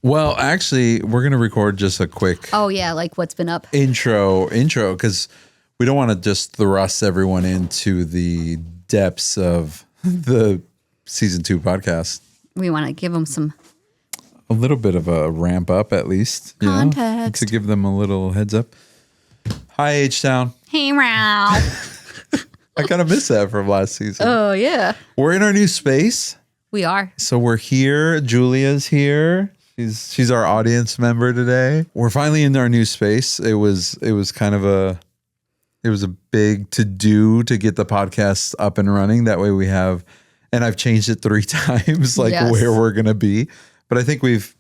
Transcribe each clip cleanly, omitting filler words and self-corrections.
Well, actually, we're going to record just a quick Oh, yeah, like what's been up. intro, because we don't want to just thrust everyone into the depths of the season 2 podcast. We want to give them some A little bit of a ramp up, at least. context. To give them a little heads up. Hi, H-Town. Hey, Ralph. I kind of missed that from last season. Oh, yeah. We're in our new space. We are. So we're here. Julia's here. She's our audience member today. We're finally in our new space. It was kind of a big to do to get the podcast up and running. That way we have, and I've changed it 3 times, Yes. where we're gonna be. But I think we've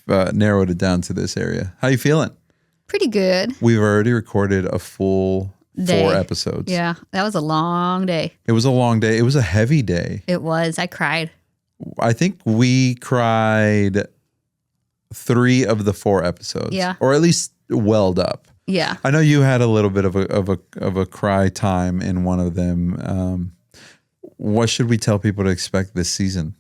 narrowed it down to this area. How you feeling? Pretty good. We've already recorded a full Day. 4 episodes. Yeah, that was a long day. It was a long day. It was a heavy day. It was. I cried. I think we cried 3 of the 4 episodes. Yeah. Or at least welled up. Yeah. I know you had a little bit of a cry time in one of them. What should we tell people to expect this season?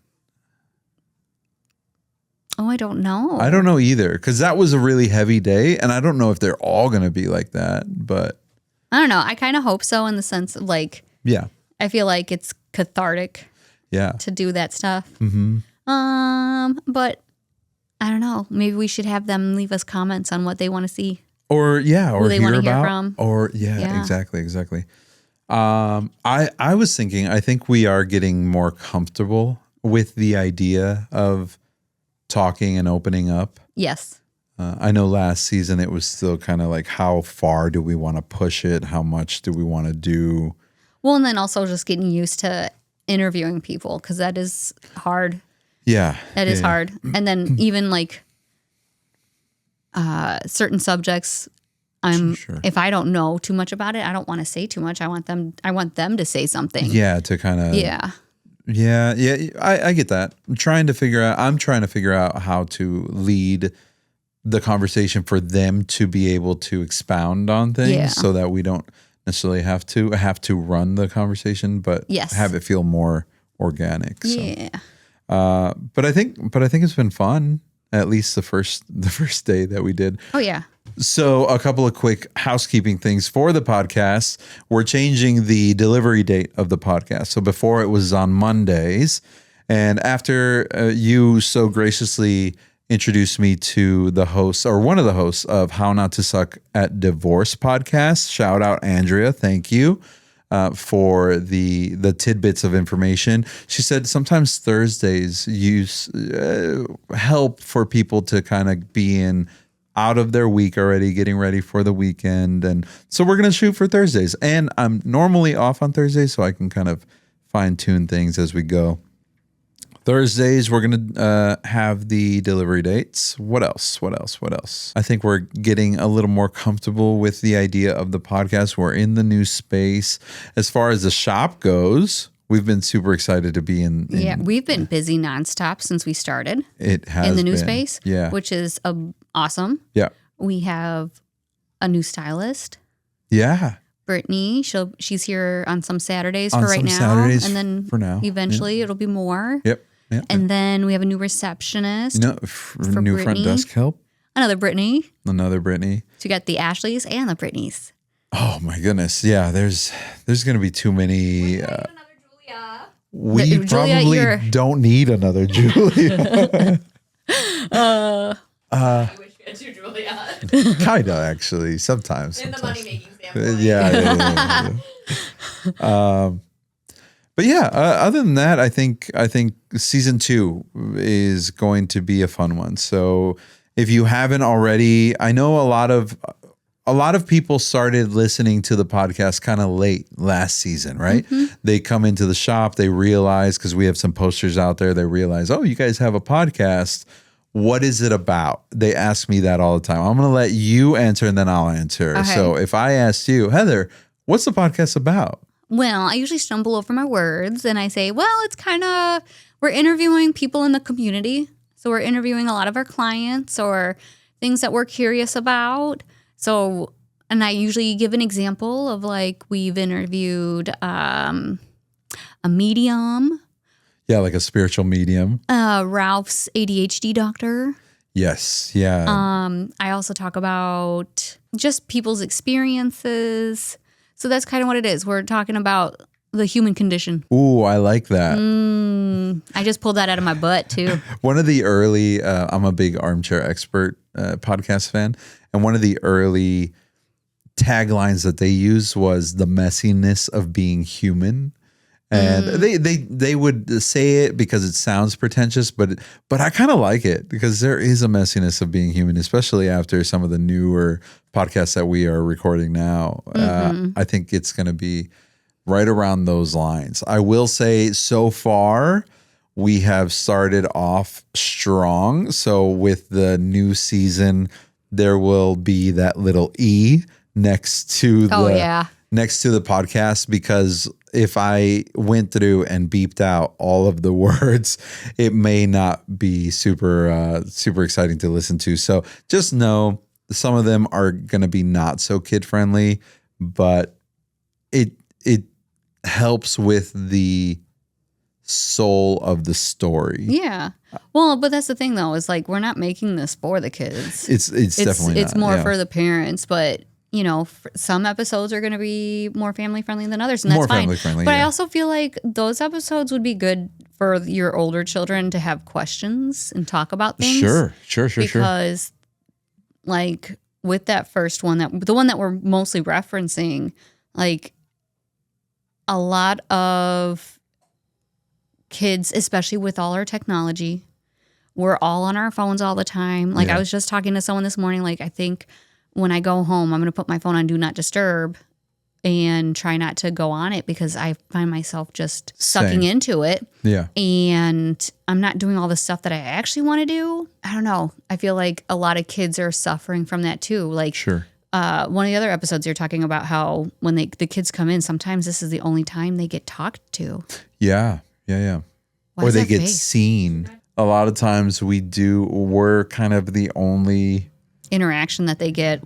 Oh, I don't know. I don't know either, because that was a really heavy day, and I don't know if they're all going to be like that, but I don't know. I kind of hope so, in the sense of yeah, I feel like it's cathartic yeah. to do that stuff. Mm-hmm. But I don't know. Maybe we should have them leave us comments on what they want to see. Or they hear wanna about, hear from. or Yeah. exactly. I was thinking, I think we are getting more comfortable with the idea of talking and opening up. Yes. I know last season it was still kind of like, how far do we want to push it? How much do we want to do? Well, and then also just getting used to interviewing people, because that is hard. Yeah. That is yeah. hard. And then even certain subjects, Sure. if I don't know too much about it, I don't want to say too much. I want them to say something. Yeah, to kind of. Yeah. Yeah. I get that. I'm trying to figure out how to lead the conversation for them to be able to expound on things, Yeah. so that we don't necessarily have to run the conversation, but Yes. have it feel more organic. So. Yeah. But I think it's been fun. At least the first day that we did. Oh, yeah. So a couple of quick housekeeping things for the podcast. We're changing the delivery date of the podcast. So before it was on Mondays, and after you so graciously introduced me to the host, or one of the hosts of How Not to Suck at Divorce podcast. Shout out Andrea, thank you for the tidbits of information. She said sometimes Thursdays use help for people to kind of be out of their week already, getting ready for the weekend. And so we're going to shoot for Thursdays. And I'm normally off on Thursdays, so I can kind of fine tune things as we go. Thursdays, we're going to have the delivery dates. What else? I think we're getting a little more comfortable with the idea of the podcast. We're in the new space. As far as the shop goes, we've been super excited to be in Yeah. We've been busy nonstop since we started it has in the new been. space. Yeah. Which is awesome. Yeah. We have a new stylist, Yeah. Brittany. She's here on some Saturdays On for right some now. Saturdays and then for now. eventually it'll be more. Yep. And then we have a new receptionist. new Brittany. front desk help. Another Brittany. Another Brittany. So you got the Ashleys and the Brittnys. Oh my goodness. Yeah. There's going to be too many. Julia, We probably don't need another Julia. I wish we had 2 Julia. Kind of, actually. Sometimes. In the sometimes. money-making standpoint. Yeah. But yeah, other than that, I think season 2 is going to be a fun one. So if you haven't already, I know a lot of people started listening to the podcast kind of late last season, right? Mm-hmm. They come into the shop, they realize, because we have some posters out there, they realize, oh, you guys have a podcast. What is it about? They ask me that all the time. I'm going to let you answer and then I'll answer. Okay. So if I asked you, Heather, what's the podcast about? Well, I usually stumble over my words and I say, well, it's we're interviewing people in the community. So we're interviewing a lot of our clients or things that we're curious about. So, and I usually give an example of we've interviewed a medium. Yeah, like a spiritual medium. Ralph's ADHD doctor. Yes. Yeah. I also talk about just people's experiences. So that's kind of what it is. We're talking about the human condition. Ooh, I like that. I just pulled that out of my butt too. One of the early, I'm a big Armchair Expert podcast fan, and one of the early taglines that they used was the messiness of being human. And they would say it because it sounds pretentious, but I kind of like it because there is a messiness of being human, especially after some of the newer podcasts that we are recording now. I think it's going to be right around those lines. I will say so far we have started off strong. So with the new season, there will be that little E next to next to the podcast, because if I went through and beeped out all of the words, it may not be super exciting to listen to. So just know some of them are going to be not so kid friendly, but it helps with the soul of the story. Yeah. Well, but that's the thing though, is like we're not making this for the kids. It's definitely it's not, more yeah. for the parents, but some episodes are going to be more family friendly than others, and that's More fine. family friendly, But I yeah. also feel like those episodes would be good for your older children to have questions and talk about things. Sure. Because like with that first one, the one that we're mostly referencing, like a lot of kids, especially with all our technology, we're all on our phones all the time. Like Yeah. I was just talking to someone this morning, like I think when I go home, I'm going to put my phone on Do Not Disturb and try not to go on it because I find myself just sucking Same. into it. Yeah. And I'm not doing all the stuff that I actually want to do. I don't know. I feel like a lot of kids are suffering from that too. Like Sure. one of the other episodes, you're talking about how when the kids come in, sometimes this is the only time they get talked to. Yeah. Why Or is they that get face? seen. A lot of times we're kind of the only Interaction that they get.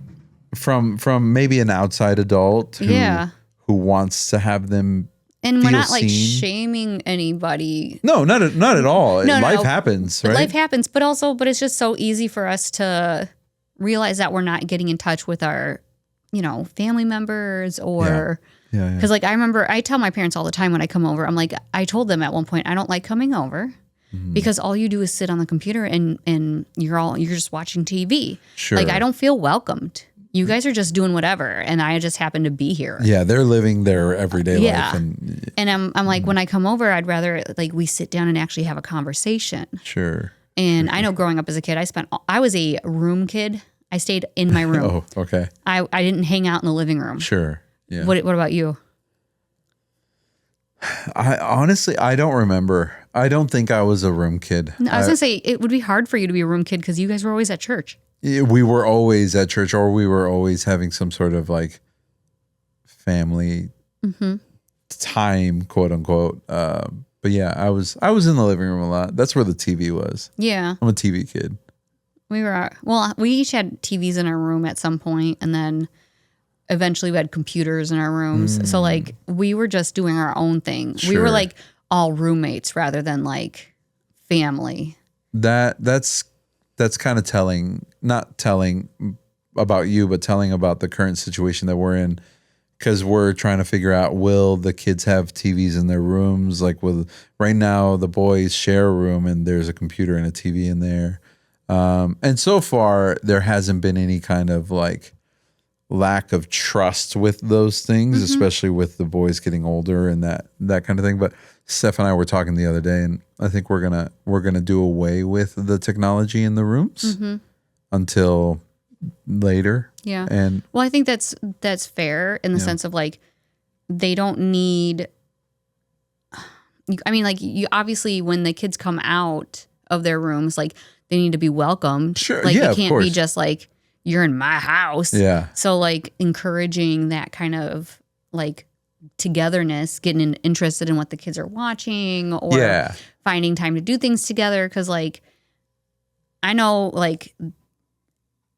from maybe an outside adult who wants to have them. And we're feel not like seen. shaming anybody. No, not at all. No, Life no. happens, right? Life happens, but it's just so easy for us to realize that we're not getting in touch with our, family members or Yeah. because like I remember I tell my parents all the time when I come over, I'm like, I told them at one point, I don't like coming over because all you do is sit on the computer and you're just watching TV. Sure. Like I don't feel welcomed. You guys are just doing whatever, and I just happen to be here. Yeah, they're living their everyday Yeah. life, And I'm like, when I come over, I'd rather like we sit down and actually have a conversation. sure. And I know growing up as a kid, I was a room kid. I stayed in my room. Oh, okay. I didn't hang out in the living room. Sure. Yeah. What about you? I don't remember. I don't think I was a room kid. No, I was gonna say it would be hard for you to be a room kid because you guys were always at church. We were always at church, or we were always having some sort of like family time, quote unquote. But yeah, I was in the living room a lot. That's where the TV was. Yeah, I'm a TV kid. we each had TVs in our room at some point, and then eventually we had computers in our rooms. So like we were just doing our own thing. We were Sure. like all roommates rather than like family. That's kind of telling, not telling about you, but telling about the current situation that we're in. Because we're trying to figure out, will the kids have TVs in their rooms? Like, right now the boys share a room and there's a computer and a TV in there. And so far there hasn't been any kind of like lack of trust with those things, especially with the boys getting older and that kind of thing. But Steph and I were talking the other day, and I think we're gonna do away with the technology in the rooms until later. Yeah. And Well, I think that's fair in the sense of like they don't need. I mean, like you obviously when the kids come out of their rooms, like they need to be welcomed. Sure, Like yeah, it of can't be course. just like you're in my house. yeah, So like encouraging that kind of like togetherness, getting interested in what the kids are watching, or yeah, finding time to do things together. Because like I know like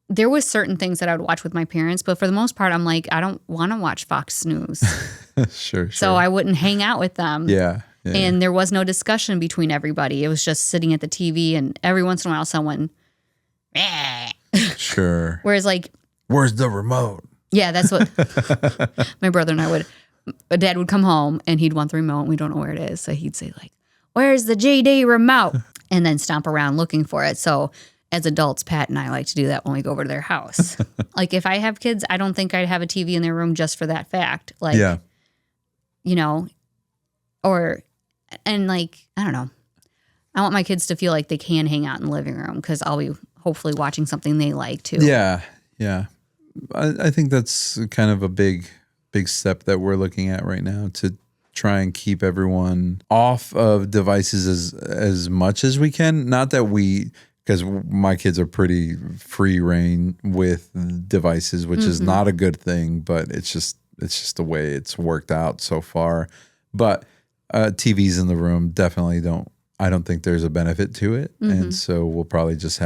there was certain things that I would watch with my parents, but for the most part, I'm like, I don't want to watch Fox News. sure. So I wouldn't hang out with them. yeah. And there was no discussion between everybody. It was just sitting at the TV, and every once in a while someone Sure. Whereas like, Where's the remote? yeah, that's what my brother and I would. Dad would come home and he'd want the remote and we don't know where it is. So he'd say like, where's the GD remote? And then stomp around looking for it. So as adults, Pat and I like to do that when we go over to their house. Like if I have kids, I don't think I'd have a TV in their room just for that fact. Like, Yeah. you know, and like, I don't know. I want my kids to feel like they can hang out in the living room because I'll be hopefully watching something they like too. Yeah. Yeah. I think that's kind of a big step that we're looking at right now to try and keep everyone off of devices as much as we can. Not that because my kids are pretty free reign with devices, which is not a good thing, but it's just the way it's worked out so far. But TVs in the room definitely I don't think there's a benefit to it. And so we'll probably just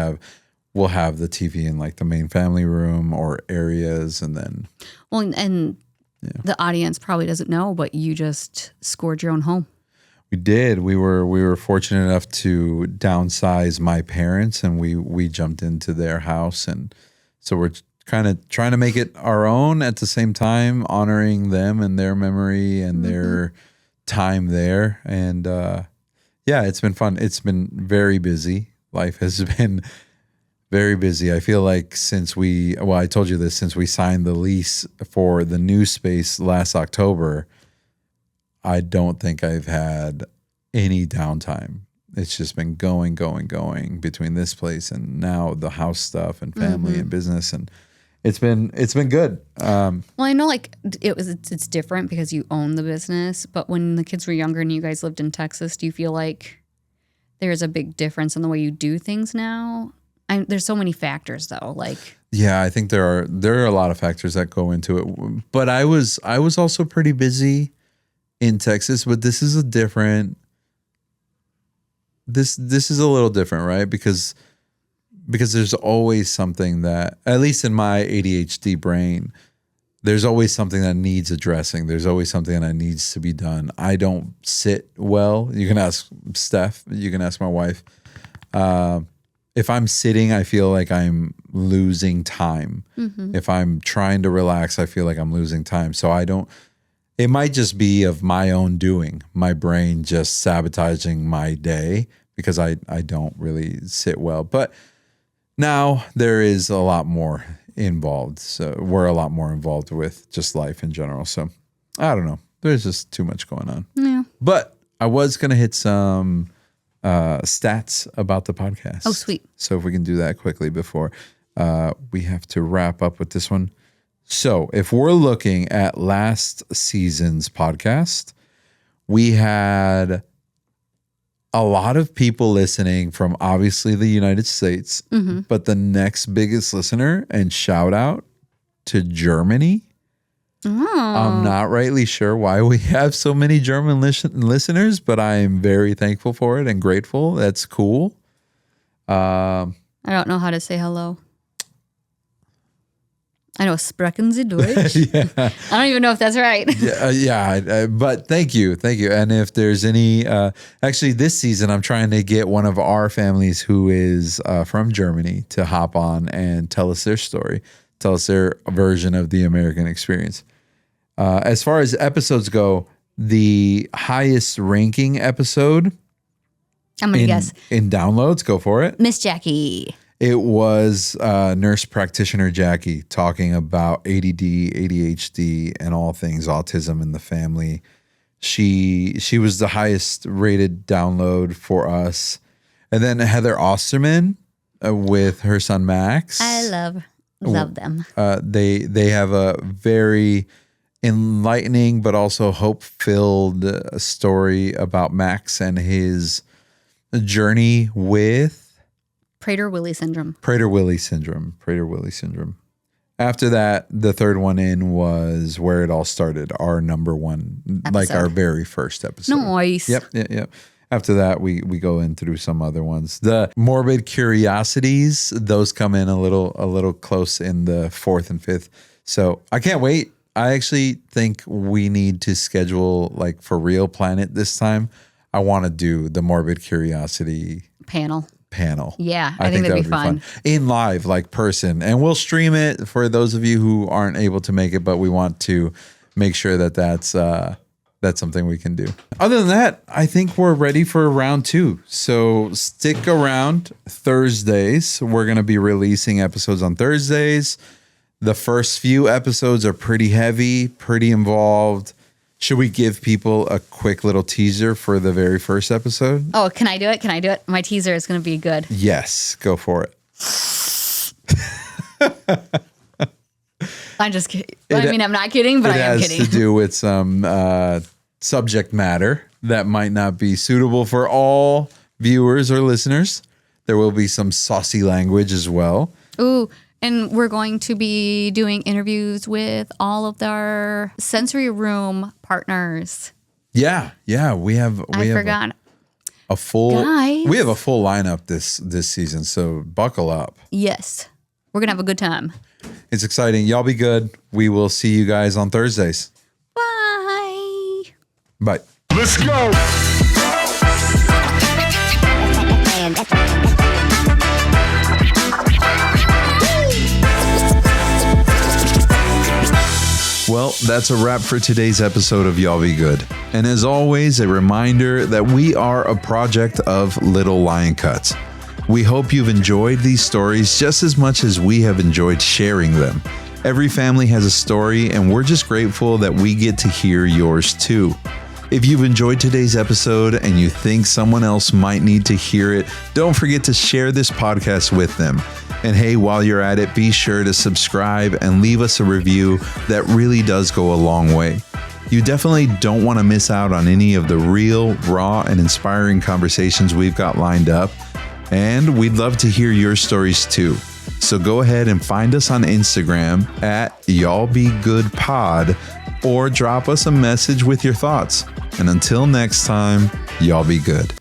we'll have the TV in like the main family room or areas, and then. Well, and the audience probably doesn't know, but you just scored your own home. We did. We were fortunate enough to downsize my parents, and we jumped into their house, and so we're kind of trying to make it our own at the same time, honoring them and their memory and their time there. And yeah, it's been fun. It's been very busy. Life has been very busy. I feel like I told you this, since we signed the lease for the new space last October, I don't think I've had any downtime. It's just been going between this place and now the house stuff and family and business, and it's been good. Well, I know like it's different because you own the business, but when the kids were younger and you guys lived in Texas, do you feel like there's a big difference in the way you do things now? There's so many factors though. Like, yeah, I think there are a lot of factors that go into it. But I was also pretty busy in Texas, but this is a little different, right? Because there's always something that, at least in my ADHD brain, there's always something that needs addressing. There's always something that needs to be done. I don't sit well. You can ask Steph. You can ask my wife. If I'm sitting, I feel like I'm losing time. If I'm trying to relax, I feel like I'm losing time. So it might just be of my own doing, my brain just sabotaging my day because I don't really sit well. But now there is a lot more involved. So we're a lot more involved with just life in general. So I don't know. There's just too much going on. yeah. But I was going to hit some stats about the podcast. Oh, sweet. So if we can do that quickly before we have to wrap up with this one. So if we're looking at last season's podcast, we had a lot of people listening from obviously the United States, but the next biggest listener, and shout out to Germany. I'm not rightly sure why we have so many German listeners, but I am very thankful for it and grateful. That's cool. I don't know how to say hello. I know sprechen Sie Deutsch. Yeah. I don't even know if that's right. But thank you. And if there's any, actually this season, I'm trying to get one of our families who is from Germany to hop on and tell us their story, tell us their version of the American experience. As far as episodes go, the highest ranking episode, I'm going to guess. In downloads, go for it. Miss Jackie. It was nurse practitioner Jackie talking about ADD, ADHD, and all things autism in the family. She was the highest rated download for us. And then Heather Osterman with her son Max. I love them. They have a very enlightening but also hope-filled story about Max and his journey with Prader-Willi syndrome. Prader-Willi syndrome. After that, the third one in was Where It All Started, our number one, like our very first episode. Nice. Yep. After that, we go in through some other ones. The morbid curiosities, those come in a little close in the fourth and fifth. So I can't wait. I actually think we need to schedule, like for real, plan it this time. I want to do the morbid curiosity panel. panel. Yeah, I think that'd be fun. In live, like person. And we'll stream it for those of you who aren't able to make it, but we want to make sure that that's something we can do. Other than that, I think we're ready for round 2. So stick around. Thursdays, we're going to be releasing episodes on Thursdays. The first few episodes are pretty heavy, pretty involved. Should we give people a quick little teaser for the very first episode? Oh, can I do it? Can I do it? My teaser is going to be good. Yes, go for it. I'm just kidding. I'm not kidding, but I am kidding. It has to do with some subject matter that might not be suitable for all viewers or listeners. There will be some saucy language as well. Ooh, and we're going to be doing interviews with all of our sensory room partners. Yeah, we have a full Guys. We have a full lineup this season, so buckle up. Yes. We're going to have a good time. It's exciting. Y'all be good. We will see you guys on Thursdays. Bye. Bye. Let's go. Well, that's a wrap for today's episode of Y'all Be Good. And as always, a reminder that we are a project of Little Lion Cuts. We hope you've enjoyed these stories just as much as we have enjoyed sharing them. Every family has a story, and we're just grateful that we get to hear yours too. If you've enjoyed today's episode and you think someone else might need to hear it, don't forget to share this podcast with them. And hey, while you're at it, be sure to subscribe and leave us a review. That really does go a long way. You definitely don't want to miss out on any of the real, raw, and inspiring conversations we've got lined up. And we'd love to hear your stories too. So go ahead and find us on Instagram at y'allbegoodpod or drop us a message with your thoughts. And until next time, y'all be good.